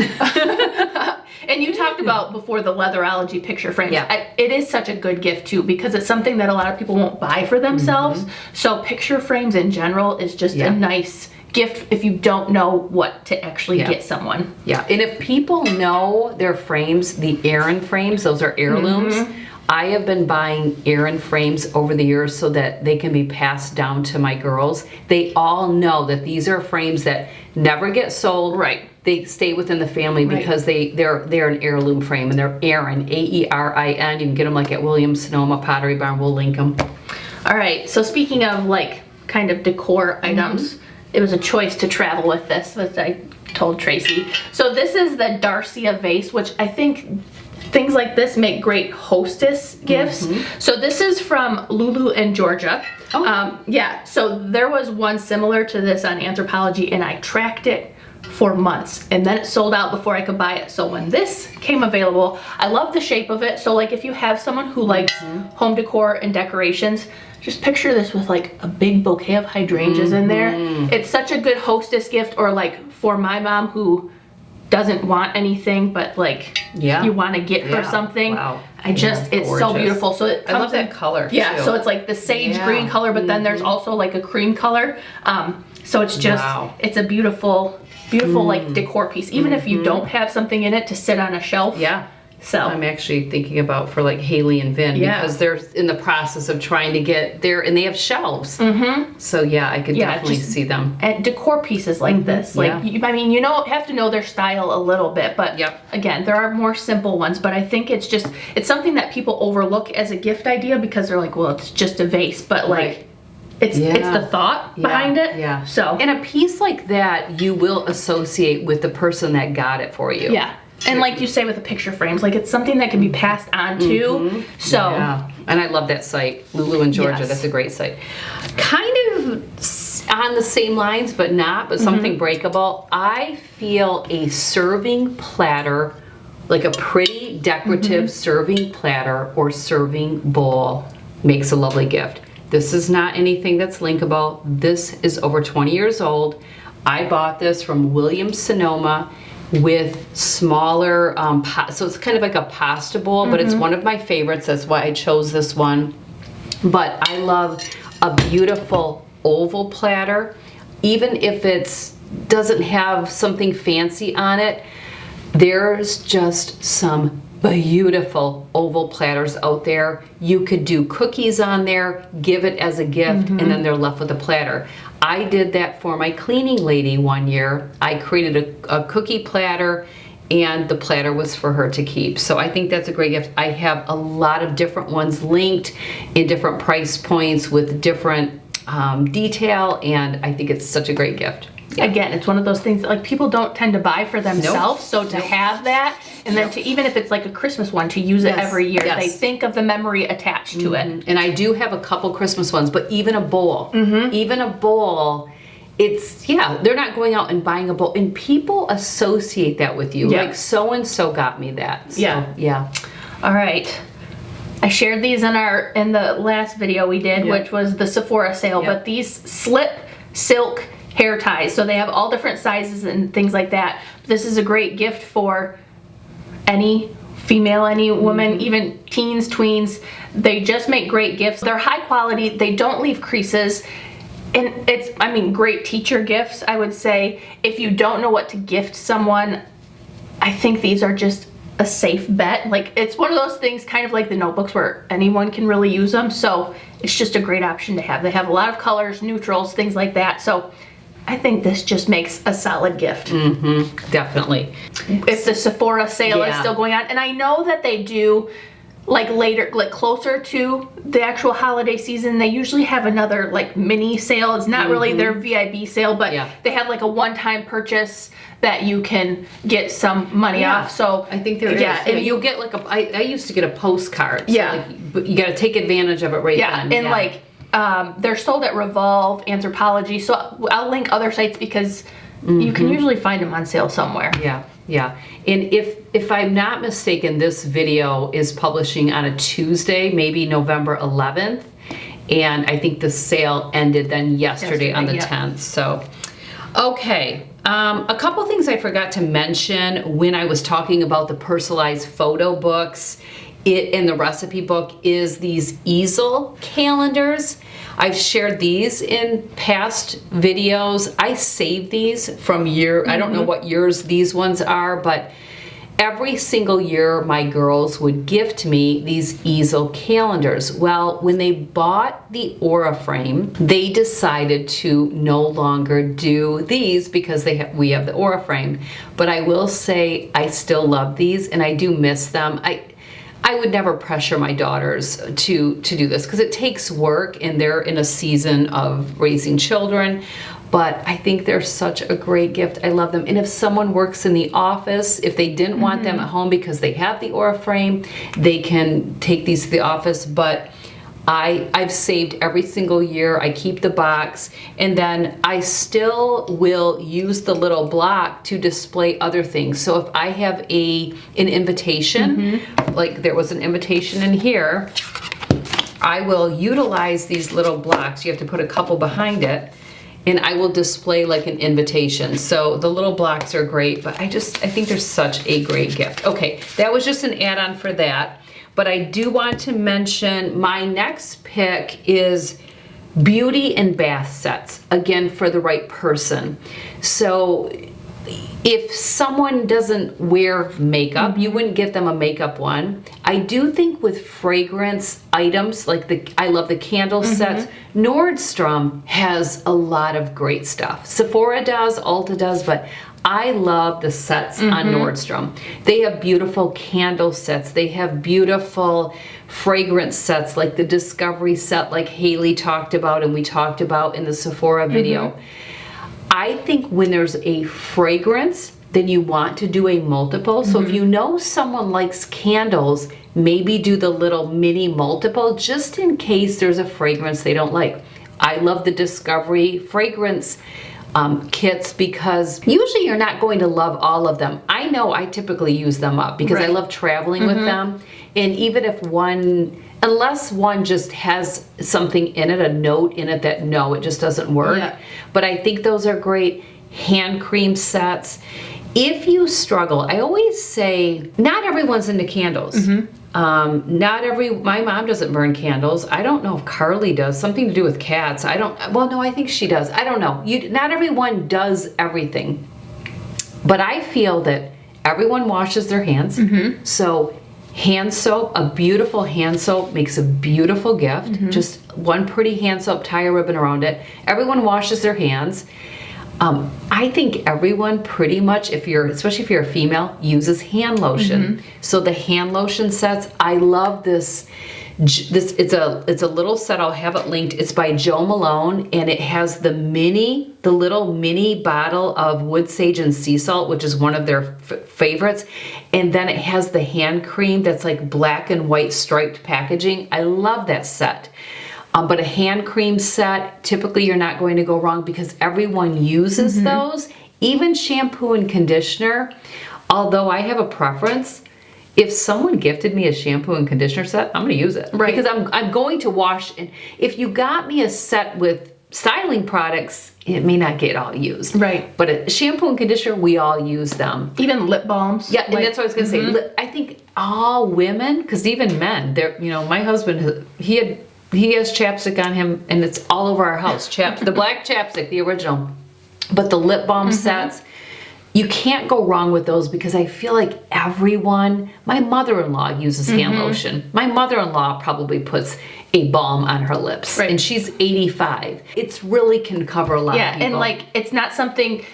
And you talked about before the Leatherology picture frames. Yeah. It is such a good gift too, because it's something that a lot of people won't buy for themselves. So picture frames in general is just a nice gift if you don't know what to actually get someone. Yeah, and if people know their frames, the Aaron frames, those are heirlooms. I have been buying Aaron frames over the years so that they can be passed down to my girls. They all know that these are frames that never get sold. Right. They stay within the family because they're an heirloom frame, and they're Aaron, A-E-R-I-N. You can get them like at Williams-Sonoma Pottery Barn. We'll link them. All right, so speaking of like kind of decor items, it was a choice to travel with this, which I told Tracy. So this is the Darcia vase, which I think things like this make great hostess gifts. So this is from Lulu in Georgia. Yeah, so there was one similar to this on Anthropology, and I tracked it for months, and then it sold out before I could buy it. So when this came available, I love the shape of it. So like if you have someone who likes home decor and decorations, just picture this with like a big bouquet of hydrangeas in there. It's such a good hostess gift, or like for my mom who doesn't want anything, but like you want to get her something. Wow. It's so beautiful. So it comes I love that color too. So it's like the sage green color, but then there's also like a cream color. So it's just it's a beautiful like decor piece, even if you don't have something in it to sit on a shelf. Yeah. So I'm actually thinking about for like Haley and Vin, because they're in the process of trying to get there, and they have shelves. So yeah, I could definitely see them. And decor pieces like this, like I mean, you have to know their style a little bit, but again, there are more simple ones. But I think it's something that people overlook as a gift idea because they're like, well, it's just a vase, but like it's the thought behind it. Yeah. So and a piece like that you will associate with the person that got it for you. Yeah. And like you say with the picture frames, like it's something that can be passed on to. So yeah. And I love that site, Lulu in Georgia. Yes. That's a great site. Kind of on the same lines, but not, but something breakable. I feel a serving platter, like a pretty decorative serving platter or serving bowl, makes a lovely gift. This is not anything that's linkable. This is over 20 years old. I bought this from Williams-Sonoma with smaller, so it's kind of like a pasta bowl, but it's one of my favorites. That's why I chose this one. But I love a beautiful oval platter. Even if it doesn't have something fancy on it, there's just some beautiful oval platters out there. You could do cookies on there, give it as a gift, and then they're left with a platter. I did that for my cleaning lady one year. I created a cookie platter, and the platter was for her to keep. So I think that's a great gift. I have a lot of different ones linked in different price points with different detail, and I think it's such a great gift. again, it's one of those things that like people don't tend to buy for themselves. So to have that, and then to even if it's like a Christmas one, to use it every year, they think of the memory attached to it. And I do have a couple Christmas ones, but even a bowl, it's, they're not going out and buying a bowl, and people associate that with you. Like so-and-so got me that. So, All right. I shared these in the last video we did, which was the Sephora sale, but these slip silk hair ties. So they have all different sizes and things like that. This is a great gift for any female, any woman, even teens, tweens. They just make great gifts. They're high quality. They don't leave creases. And it's, I mean, great teacher gifts, I would say. If you don't know what to gift someone, I think these are just a safe bet. Like, it's one of those things kind of like the notebooks where anyone can really use them. So it's just a great option to have. They have a lot of colors, neutrals, things like that. So I think this just makes a solid gift. Definitely. If the Sephora sale is still going on. And I know that they do, like later, like closer to the actual holiday season, they usually have another like mini sale. It's not really their VIB sale, but they have like a one-time purchase that you can get some money off. So I think there is. And you'll get like I used to get a postcard. So like, but you got to take advantage of it right then. And like they're sold at Revolve, Anthropology. So I'll link other sites because you can usually find them on sale somewhere. And if I'm not mistaken, this video is publishing on a Tuesday, maybe November 11th. And I think the sale ended then yesterday on the 10th. So, okay. A couple things I forgot to mention when I was talking about the personalized photo books in the recipe book is these easel calendars. I've shared these in past videos. I saved these from I don't know what years these ones are, but every single year my girls would gift me these easel calendars. Well, when they bought the Aura frame, they decided to no longer do these because we have the Aura frame. But I will say I still love these and I do miss them. I would never pressure my daughters to do this because it takes work and they're in a season of raising children, but I think they're such a great gift. I love them. And if someone works in the office, if they didn't want them at home because they have the Aura frame, they can take these to the office. But I've saved every single year. I keep the box, and then I still will use the little block to display other things. So if I have an invitation, like there was an invitation in here, I will utilize these little blocks. You have to put a couple behind it, and I will display like an invitation. So the little blocks are great, but I think they're such a great gift. Okay, that was just an add-on for that. But I do want to mention my next pick is beauty and bath sets, again, for the right person. So if someone doesn't wear makeup, you wouldn't get them a makeup one. I do think with fragrance items, like I love the candle sets. Nordstrom has a lot of great stuff. Sephora does, Ulta does, but I love the sets on Nordstrom. They have beautiful candle sets. They have beautiful fragrance sets, like the Discovery set, like Haley talked about and we talked about in the Sephora video. I think when there's a fragrance, then you want to do a multiple. So if you know someone likes candles, maybe do the little mini multiple just in case there's a fragrance they don't like. I love the Discovery fragrance kits because usually you're not going to love all of them. I know I typically use them up because I love traveling with them. And even if unless one just has something in it, a note in it that no, it just doesn't work. But I think those are great. Hand cream sets. If you struggle, I always say, not everyone's into candles. My mom doesn't burn candles. I don't know if Carly does. Something to do with cats. No, I think she does. I don't know. Not everyone does everything. But I feel that everyone washes their hands. So hand soap, a beautiful hand soap makes a beautiful gift. Just one pretty hand soap, tie a ribbon around it. Everyone washes their hands. I think everyone pretty much, especially if you're a female, uses hand lotion. So the hand lotion sets, I love this. It's a little set. I'll have it linked. It's by Jo Malone, and it has the little mini bottle of wood sage and sea salt, which is one of their favorites. And then it has the hand cream that's like black and white striped packaging. I love that set. But a hand cream set, typically you're not going to go wrong because everyone uses those. Even shampoo and conditioner, although I have a preference, if someone gifted me a shampoo and conditioner set, I'm going to use it. Because I'm going to wash. And if you got me a set with styling products, it may not get all used. But a shampoo and conditioner, we all use them. Even lip balms. Yeah, and that's what I was going to say. I think all women, because even men, my husband, he has chapstick on him, and it's all over our house. The black chapstick, the original. But the lip balm sets, you can't go wrong with those because I feel like my mother-in-law uses hand lotion. My mother-in-law probably puts a balm on her lips, and she's 85. It really can cover a lot of people. And it's not something,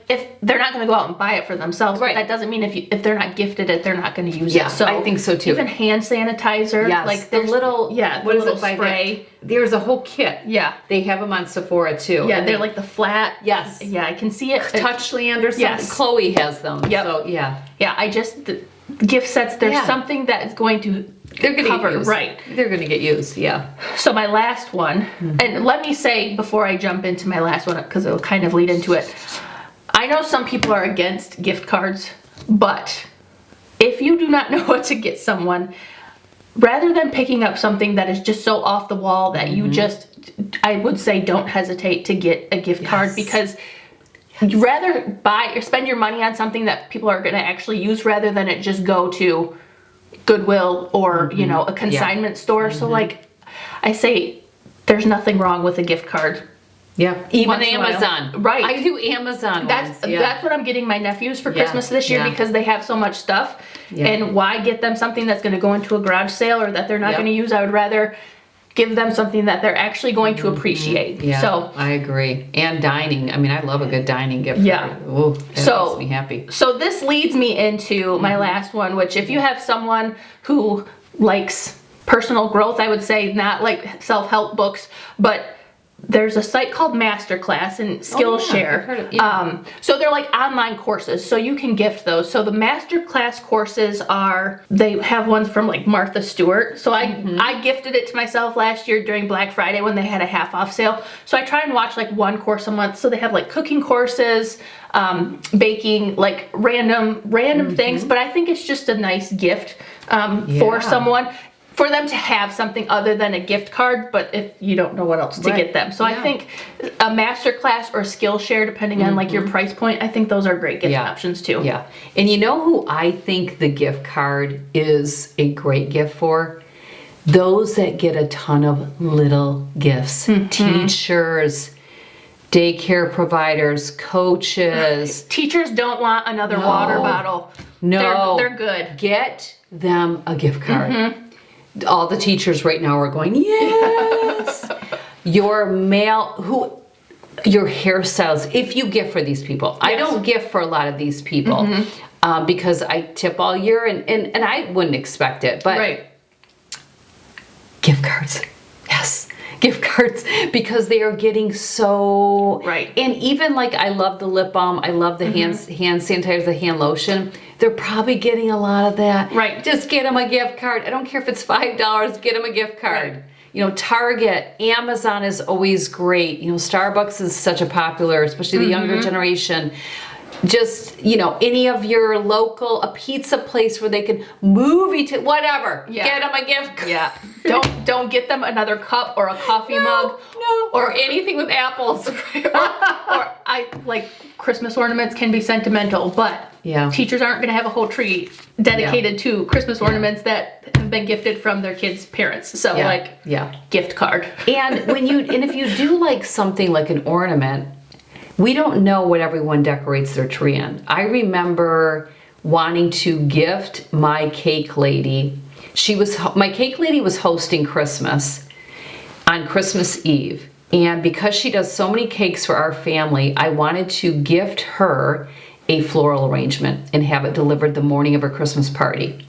if they're not going to go out and buy it for themselves, that doesn't mean if they're not gifted it, they're not going to use it. So I think so too. Even hand sanitizer, the little, what is it, spray. There's a whole kit. Yeah. They have them on Sephora too. Yeah, they're like the flat. Yes. Yeah, I can see it. Touchland or something. Yes. Chloe has them. Yep. So, yeah. Yeah, the gift sets, there's something that is going to They're going to cover. get used. They're going to get used, yeah. So my last one, and let me say before I jump into my last one, because it'll kind of lead into it. I know some people are against gift cards, but if you do not know what to get someone, rather than picking up something that is just so off the wall that you I would say don't hesitate to get a gift card, because you'd rather buy or spend your money on something that people are going to actually use rather than it just go to Goodwill or, a consignment store. So I say there's nothing wrong with a gift card. Yeah, even Amazon. Right. I do Amazon That's what I'm getting my nephews for Christmas this year because they have so much stuff. Yeah. And why get them something that's going to go into a garage sale or that they're not going to use? I would rather give them something that they're actually going to appreciate. Yeah, so I agree. And dining. I mean, I love a good dining gift. Yeah. Ooh, that makes me happy. So this leads me into my last one, which if you have someone who likes personal growth, I would say not like self-help books, but there's a site called Masterclass and Skillshare. I've heard of, So they're like online courses, so you can gift those. So the Masterclass courses they have ones from like Martha Stewart. So I gifted it to myself last year during Black Friday when they had a half off sale. So I try and watch like one course a month. So they have like cooking courses, baking, like random things. But I think it's just a nice gift for someone. For them to have something other than a gift card, but if you don't know what else to get them. So I think a Masterclass or Skillshare, depending on like your price point, I think those are great gift options too. Yeah. And you know who I think the gift card is a great gift for? Those that get a ton of little gifts. Teachers, daycare providers, coaches. Teachers don't want another water bottle. No. They're good. Get them a gift card. All the teachers right now are going, yes. Your hairstyles, if you gift for these people. I don't gift for a lot of these people because I tip all year and I wouldn't expect it. But gift cards, yes. Gift cards, because they are getting so and even like I love the lip balm, I love the hand sanitizer, the hand lotion. They're probably getting a lot of that. Just get them a gift card. I don't care if it's $5. Get them a gift card. You know, Target, Amazon is always great. You know, Starbucks is such a popular, especially the younger generation. Just, you know, any of your local, a pizza place where they can whatever. Get them a gift card. Don't get them another cup or a coffee mug. Or anything with apples. or I like Christmas ornaments can be sentimental, but teachers aren't going to have a whole tree dedicated to Christmas ornaments that have been gifted from their kids' parents. So gift card. And if you do like something like an ornament, we don't know what everyone decorates their tree in. I remember wanting to gift my cake lady. My cake lady was hosting Christmas on Christmas Eve. And because she does so many cakes for our family, I wanted to gift her a floral arrangement and have it delivered the morning of her Christmas party.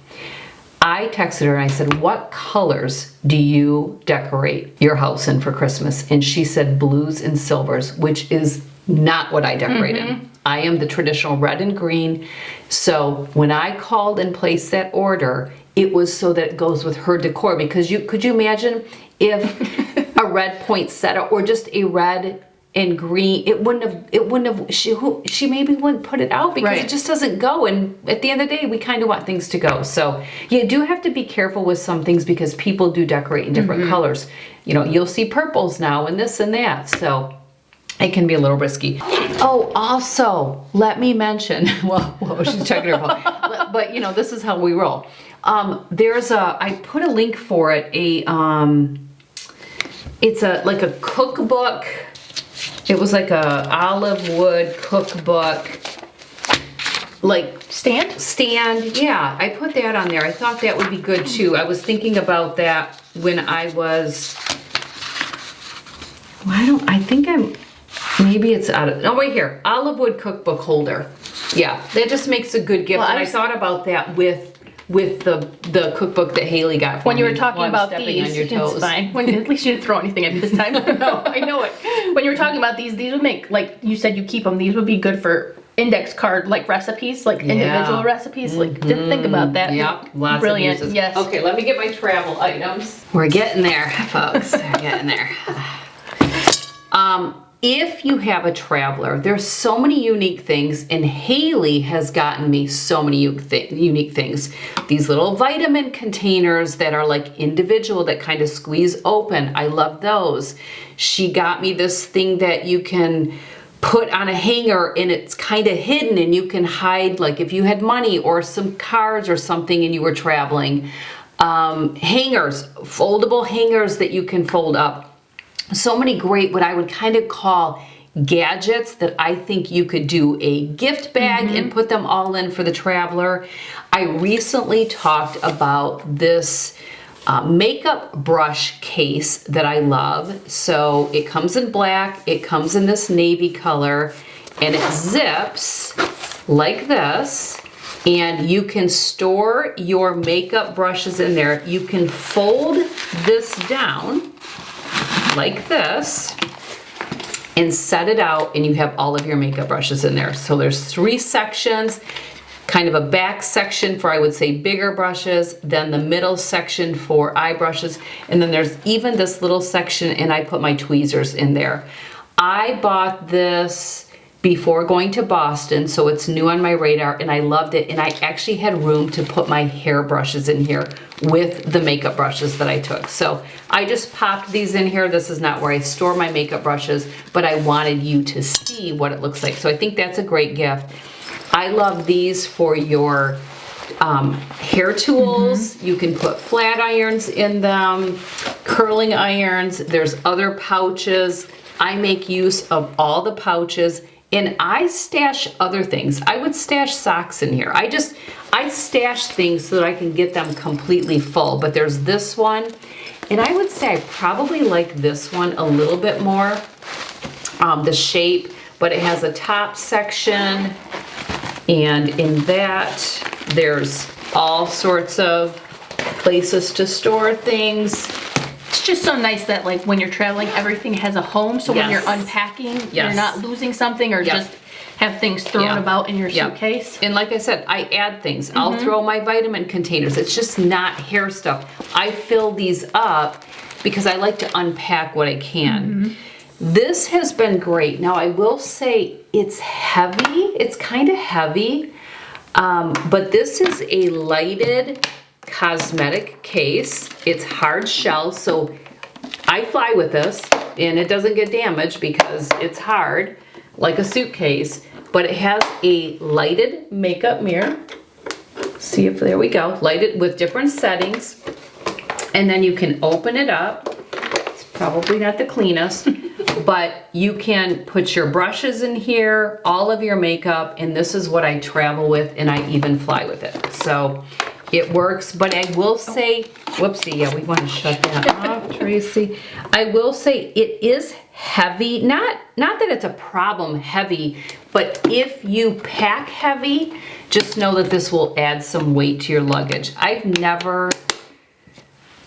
I texted her and I said, what colors do you decorate your house in for Christmas? And she said blues and silvers, which is not what I decorate in. I am the traditional red and green. So when I called and placed that order, it was so that it goes with her decor. Because could you imagine if a red poinsettia or just a red and green, she maybe wouldn't put it out because it just doesn't go. And at the end of the day, we kind of want things to go. So you do have to be careful with some things because people do decorate in different colors. You know, you'll see purples now and this and that. So it can be a little risky. Oh, also, let me mention, well, she's checking her phone. But, you know, this is how we roll. I put a link for it, it's like a cookbook. It was like a olive wood cookbook. Like stand. Yeah, I put that on there. I thought that would be good too. I was thinking about that when I was, maybe it's out of, wait here, olive wood cookbook holder. Yeah, that just makes a good gift. Well, and I thought about that with the cookbook that Haley got for when me. you were talking about these, on your toes. it's fine. At least you didn't throw anything at me this time. No, I know it. When you were talking about these would make, like you said, you keep them. These would be good for index card like recipes, like individual recipes. Like didn't think about that. Yeah, lots brilliant. of uses. Yes. Okay, let me get my travel items. We're getting there, folks. We're getting there. If you have a traveler, there's so many unique things, and Haley has gotten me so many unique things. These little vitamin containers that are like individual that kind of squeeze open. I love those. She got me this thing that you can put on a hanger and it's kind of hidden and you can hide, like if you had money or some cards or something and you were traveling. Hangers, foldable hangers that you can fold up. So many great, what I would kind of call gadgets that I think you could do a gift bag and put them all in for the traveler. I recently talked about this makeup brush case that I love. So it comes in black, it comes in this navy color, and it zips like this. And you can store your makeup brushes in there. You can fold this down like this and set it out, and you have all of your makeup brushes in there. So there's 3 sections, kind of a back section for, I would say, bigger brushes, then the middle section for eye brushes, and then there's even this little section, and I put my tweezers in there. I bought this before going to Boston, so it's new on my radar, and I loved it, and I actually had room to put my hair brushes in here with the makeup brushes that I took. So I just popped these in here. This is not where I store my makeup brushes, but I wanted you to see what it looks like. So I think that's a great gift. I love these for your hair tools. You can put flat irons in them, curling irons. There's other pouches. I make use of all the pouches, and I stash other things. I would stash socks in here. I stash things so that I can get them completely full. But there's this one, and I would say I probably like this one a little bit more, the shape, but it has a top section, and in that there's all sorts of places to store things. It's just so nice that like when you're traveling, everything has a home. So when you're unpacking, you're not losing something or just have things thrown about in your suitcase. And like I said, I add things. I'll throw my vitamin containers. It's just not hair stuff. I fill these up because I like to unpack what I can. This has been great. Now I will say it's heavy. It's kind of heavy, but this is a lighted cosmetic case. It's hard shell, so I fly with this and it doesn't get damaged because it's hard like a suitcase, but it has a lighted makeup mirror. See if, there we go, lighted with different settings, and then you can open it up. It's probably not the cleanest, but you can put your brushes in here, all of your makeup, and this is what I travel with, and I even fly with it. So it works, but I will say, whoopsie, yeah, we want to shut that off, Tracy. I will say it is heavy, not that it's a problem heavy, but if you pack heavy, just know that this will add some weight to your luggage. I've never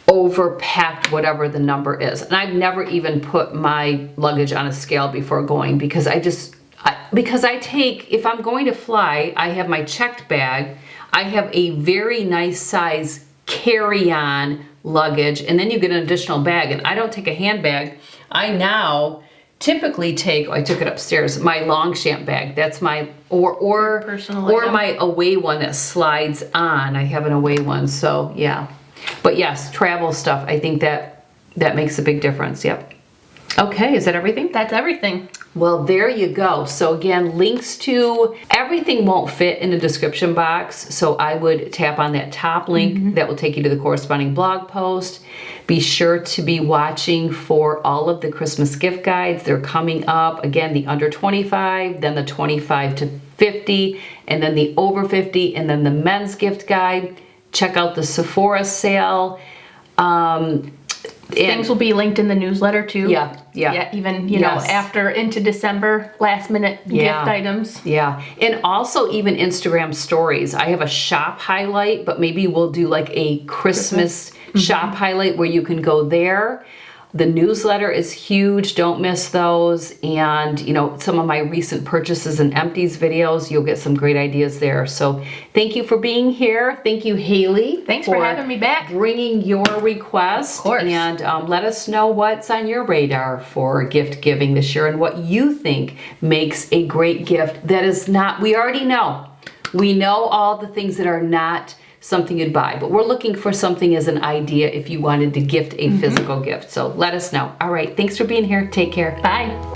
overpacked whatever the number is, and I've never even put my luggage on a scale before going because I take, if I'm going to fly, I have my checked bag. I have a very nice size carry-on luggage, and then you get an additional bag, and I don't take a handbag. I now typically take, I took it upstairs, my Longshamp bag. That's my, or my away one that slides on. I have an away one, so yeah. But yes, travel stuff, I think that makes a big difference, yep. Okay, is that everything? That's everything. Well, there you go. So again, links to everything won't fit in the description box. So I would tap on that top link that will take you to the corresponding blog post. Be sure to be watching for all of the Christmas gift guides. They're coming up. Again, the under 25, then the 25 to 50, and then the over 50, and then the men's gift guide. Check out the Sephora sale. Things will be linked in the newsletter too. Yeah. Even, you know, after into December, last minute gift items. Yeah. And also even Instagram stories. I have a shop highlight, but maybe we'll do like a Christmas shop highlight where you can go there. The newsletter is huge. Don't miss those. And, you know, some of my recent purchases and empties videos, you'll get some great ideas there. So thank you for being here. Thank you, Haley. Thanks for having me back. Bringing your request. Of course. And let us know what's on your radar for gift giving this year and what you think makes a great gift that is not, we already know. We know all the things that are not something you'd buy, but we're looking for something as an idea if you wanted to gift a physical gift. So let us know. All right, thanks for being here. Take care. Bye.